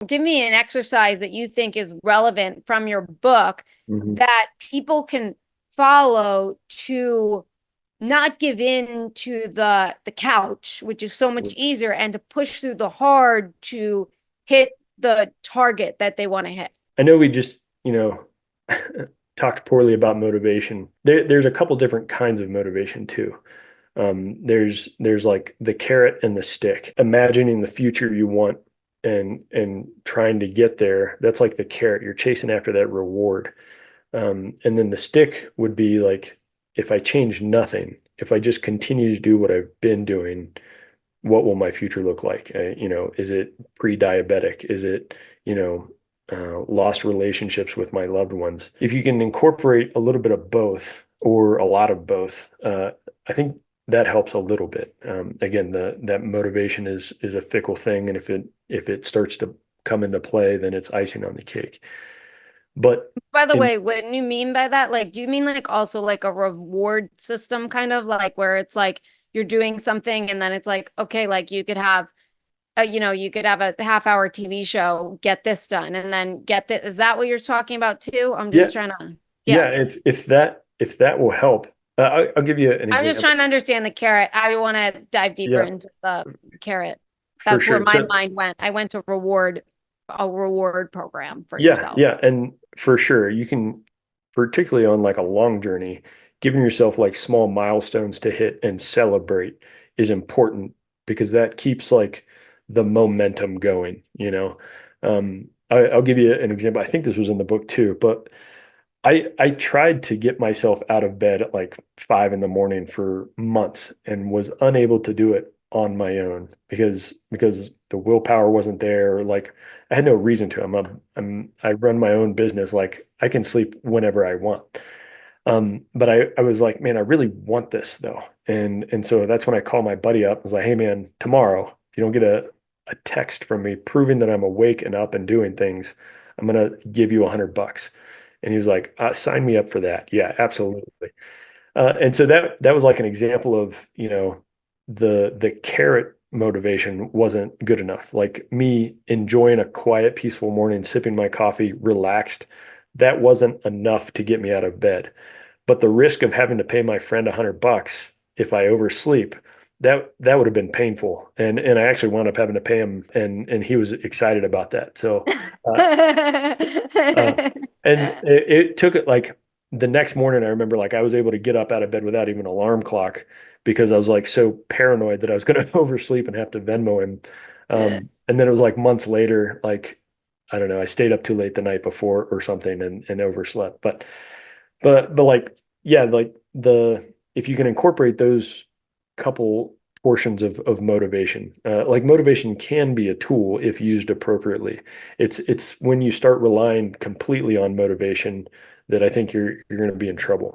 Give me an exercise that you think is relevant from your book Mhm. that people can follow to not give in to the couch, which is so much easier, and to push through the hard to hit the target that they want to hit. I know we just, talked poorly about motivation. There's a couple different kinds of motivation too. There's like the carrot and the stick. Imagining the future you want and trying to get there. That's like the carrot. You're chasing after that reward. And then the stick would be like, if I change nothing, if I just continue to do what I've been doing, what will my future look like? Is it pre-diabetic? Is it, lost relationships with my loved ones? If you can incorporate a little bit of both or a lot of both, I think that helps a little bit. Again, that motivation is a fickle thing, and if it starts to come into play, then it's icing on the cake. But By the in way, what do you mean by that? Like, do you mean like also like a reward system kind of like where it's like you're doing something and then it's like, okay, like you could have you could have a half hour TV show, get this done, and then get this. Is that what you're talking about too? I'm Yeah, just trying to, yeah, yeah. if that will help, I'll give you an I'm just example. trying to understand the carrot. I want to dive deeper Yeah, into the carrot. for That's where sure. my So mind went. I went to a reward program for yeah, yourself. yeah, and for sure, you can, particularly on like a long journey, giving yourself like small milestones to hit and celebrate is important because that keeps like the momentum going, I'll give you an example. I think this was in the book too, but I tried to get myself out of bed at like 5 in the morning for months and was unable to do it on my own because the willpower wasn't there. Like I had no reason to. I run my own business. Like I can sleep whenever I want. But I was like, man, I really want this though. And so that's when I called my buddy up. I was like, hey man, tomorrow, if you don't get a text from me proving that I'm awake and up and doing things, I'm gonna give you $100. And he was like, sign me up for that. Yeah, absolutely. And so that was like an example of, the carrot motivation wasn't good enough. Like me enjoying a quiet, peaceful morning, sipping my coffee, relaxed, that wasn't enough to get me out of bed. But the risk of having to pay my friend $100 if I oversleep, that would have been painful. And I actually wound up having to pay him, and he was excited about that. So uh, uh, and it took it like the next morning. I remember like I was able to get up out of bed without even an alarm clock because I was like so paranoid that I was going to oversleep and have to Venmo him. And then it was like months later, like I don't know, I stayed up too late the night before or something and overslept. But like yeah, like the if you can incorporate those couple portions of motivation, like motivation can be a tool if used appropriately. It's when you start relying completely on motivation that I think you're going to be in trouble.